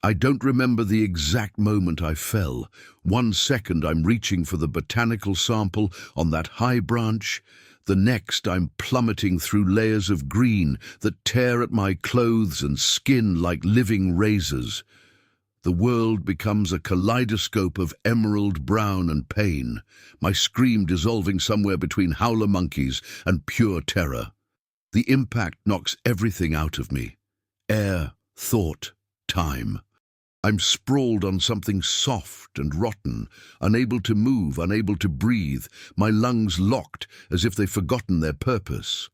I don't remember the exact moment I fell. 1 second I'm reaching for the botanical sample on that high branch. The next I'm plummeting through layers of green that tear at my clothes and skin like living razors. The world becomes a kaleidoscope of emerald brown and pain, my scream dissolving somewhere between howler monkeys and pure terror. The impact knocks everything out of me. Air, thought, time. I'm sprawled on something soft and rotten, unable to move, unable to breathe, my lungs locked as if they've forgotten their purpose.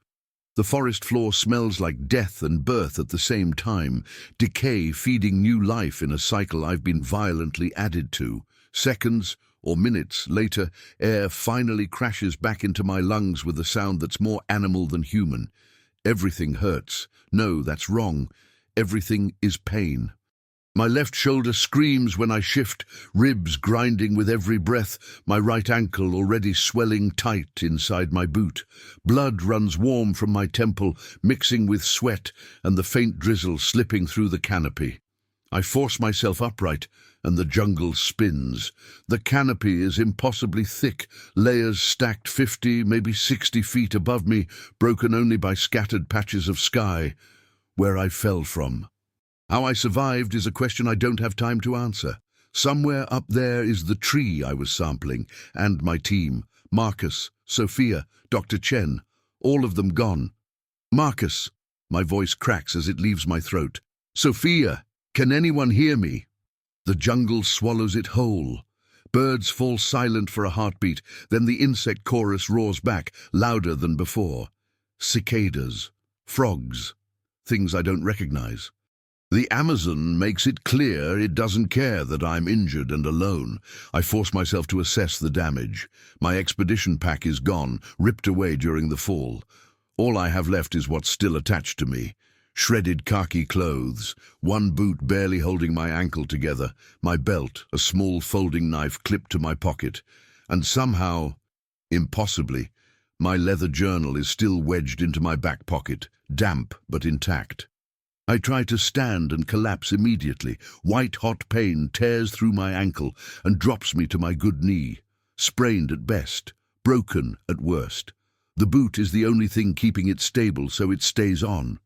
The forest floor smells like death and birth at the same time, decay feeding new life in a cycle I've been violently added to. Seconds or minutes later, air finally crashes back into my lungs with a sound that's more animal than human. Everything hurts. No, that's wrong. Everything is pain. My left shoulder screams when I shift, ribs grinding with every breath, my right ankle already swelling tight inside my boot. Blood runs warm from my temple, mixing with sweat and the faint drizzle slipping through the canopy. I force myself upright, and the jungle spins. The canopy is impossibly thick, layers stacked 50, maybe 60 feet above me, broken only by scattered patches of sky, where I fell from. How I survived is a question I don't have time to answer. Somewhere up there is the tree I was sampling, and my team. Marcus, Sophia, Dr. Chen, all of them gone. Marcus, my voice cracks as it leaves my throat. Sophia, can anyone hear me? The jungle swallows it whole. Birds fall silent for a heartbeat, then the insect chorus roars back, louder than before. Cicadas, frogs, things I don't recognize. The Amazon makes it clear it doesn't care that I'm injured and alone. I force myself to assess the damage. My expedition pack is gone, ripped away during the fall. All I have left is what's still attached to me. Shredded khaki clothes, one boot barely holding my ankle together, my belt, a small folding knife clipped to my pocket, and somehow, impossibly, my leather journal is still wedged into my back pocket, damp but intact. I try to stand and collapse immediately. White-hot pain tears through my ankle and drops me to my good knee. Sprained at best, broken at worst. The boot is the only thing keeping it stable, so it stays on.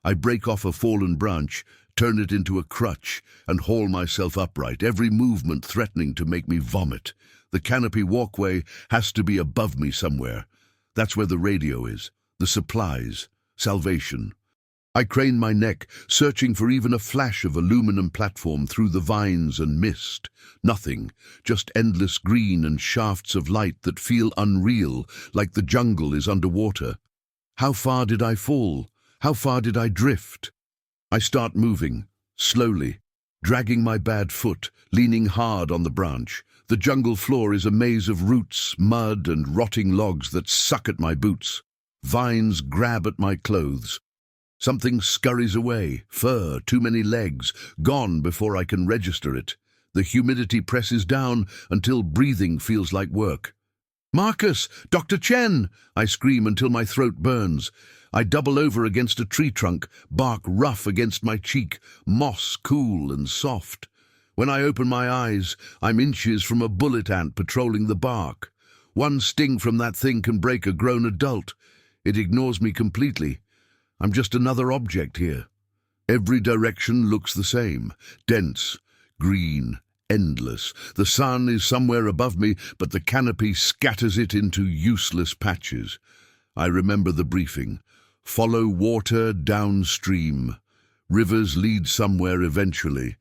I break off a fallen branch, turn it into a crutch, and haul myself upright, every movement threatening to make me vomit. The canopy walkway has to be above me somewhere. That's where the radio is, the supplies, salvation. I crane my neck, searching for even a flash of aluminum platform through the vines and mist. Nothing, just endless green and shafts of light that feel unreal, like the jungle is underwater. How far did I fall? How far did I drift? I start moving, slowly, dragging my bad foot, leaning hard on the branch. The jungle floor is a maze of roots, mud, and rotting logs that suck at my boots. Vines grab at my clothes. Something scurries away, fur, too many legs, gone before I can register it. The humidity presses down until breathing feels like work. Marcus! Dr. Chen! I scream until my throat burns. I double over against a tree trunk, bark rough against my cheek, moss cool and soft. When I open my eyes, I'm inches from a bullet ant patrolling the bark. One sting from that thing can break a grown adult. It ignores me completely. I'm just another object here. Every direction looks the same, dense, green, endless. The sun is somewhere above me, but the canopy scatters it into useless patches. I remember the briefing. Follow water downstream. Rivers lead somewhere eventually,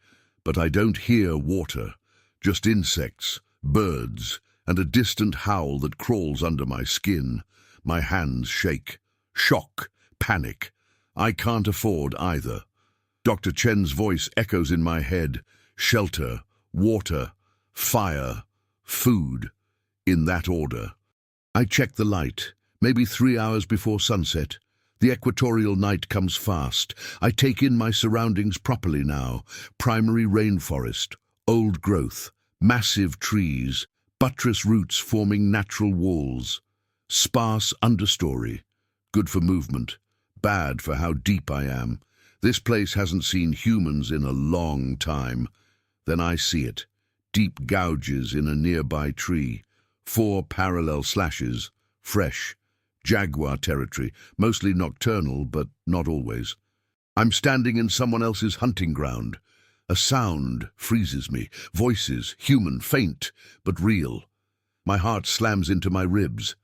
but I don't hear water, just insects, birds, and a distant howl that crawls under my skin. My hands shake. Shock. Panic. I can't afford either. Dr. Chen's voice echoes in my head. Shelter, water, fire, food, in that order. I check the light, maybe 3 hours before sunset. The equatorial night comes fast. I take in my surroundings properly now. Primary rainforest, old growth, massive trees, buttress roots forming natural walls. Sparse understory, good for movement. Bad for how deep I am. This place hasn't seen humans in a long time. Then I see it. Deep gouges in a nearby tree. 4 parallel slashes. Fresh. Jaguar territory. Mostly nocturnal, but not always. I'm standing in someone else's hunting ground. A sound freezes me. Voices, human, faint, but real. My heart slams into my ribs.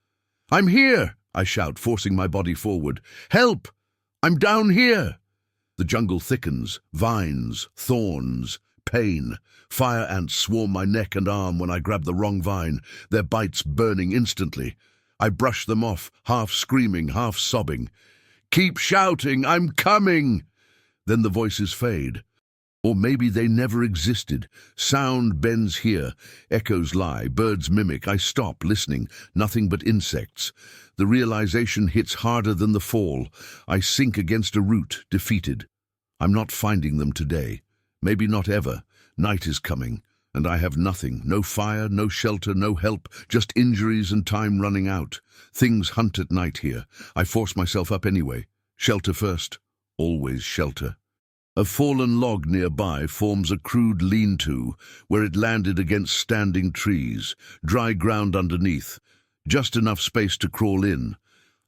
"I'm here!" I shout, forcing my body forward. "Help! I'm down here!" The jungle thickens. Vines, thorns, pain. Fire ants swarm my neck and arm when I grab the wrong vine, their bites burning instantly. I brush them off, half screaming, half sobbing. "Keep shouting, I'm coming!" Then the voices fade. Or maybe they never existed. Sound bends here. Echoes lie. Birds mimic. I stop, listening. Nothing but insects. The realization hits harder than the fall. I sink against a root, defeated. I'm not finding them today. Maybe not ever. Night is coming, and I have nothing. No fire, no shelter, no help. Just injuries and time running out. Things hunt at night here. I force myself up anyway. Shelter first. Always shelter. A fallen log nearby forms a crude lean-to, where it landed against standing trees, dry ground underneath, just enough space to crawl in.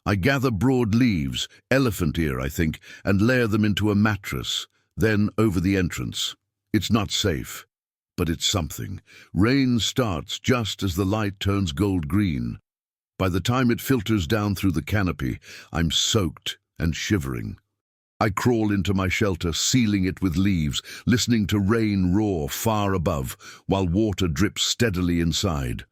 I gather broad leaves, elephant ear, I think, and layer them into a mattress, then over the entrance. It's not safe, but it's something. Rain starts just as the light turns gold-green. By the time it filters down through the canopy, I'm soaked and shivering. I crawl into my shelter, sealing it with leaves, listening to rain roar far above, while water drips steadily inside.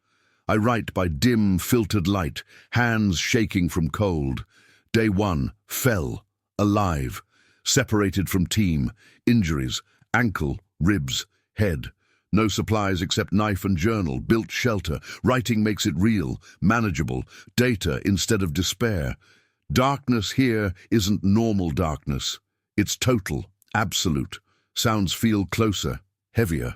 I write by dim, filtered light, hands shaking from cold. Day 1, fell, alive, separated from team, injuries, ankle, ribs, head. No supplies except knife and journal, built shelter. Writing makes it real, manageable, data instead of despair. Darkness here isn't normal darkness. It's total, absolute. Sounds feel closer, heavier.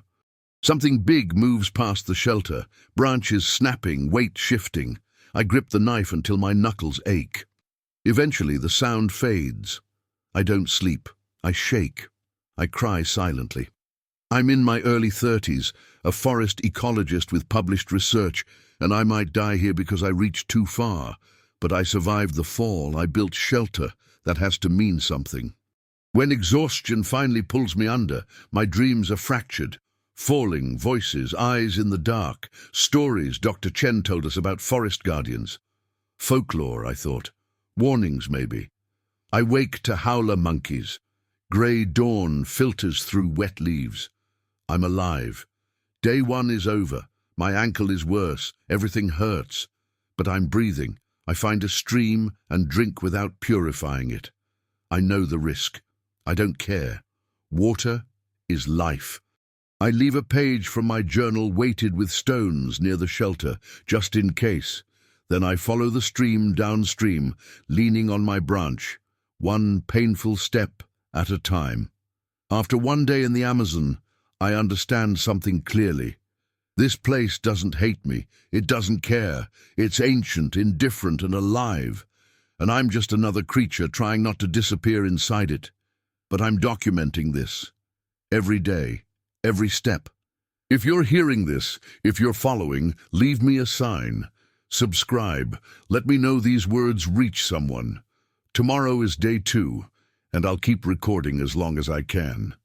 Something big moves past the shelter, branches snapping, weight shifting. I grip the knife until my knuckles ache. Eventually the sound fades. I don't sleep. I shake. I cry silently. I'm in my early 30s, a forest ecologist with published research, and I might die here because I reached too far. But I survived the fall. I built shelter. That has to mean something. When exhaustion finally pulls me under, my dreams are fractured. Falling, voices, eyes in the dark, stories Dr. Chen told us about forest guardians. Folklore, I thought. Warnings, maybe. I wake to howler monkeys. Grey dawn filters through wet leaves. I'm alive. Day 1 is over. My ankle is worse. Everything hurts. But I'm breathing. I find a stream and drink without purifying it. I know the risk. I don't care. Water is life. I leave a page from my journal weighted with stones near the shelter, just in case. Then I follow the stream downstream, leaning on my branch, one painful step at a time. After one day in the Amazon, I understand something clearly. This place doesn't hate me. It doesn't care. It's ancient, indifferent, and alive. And I'm just another creature trying not to disappear inside it. But I'm documenting this. Every day. Every step. If you're hearing this, if you're following, leave me a sign. Subscribe. Let me know these words reach someone. Tomorrow is day 2, and I'll keep recording as long as I can.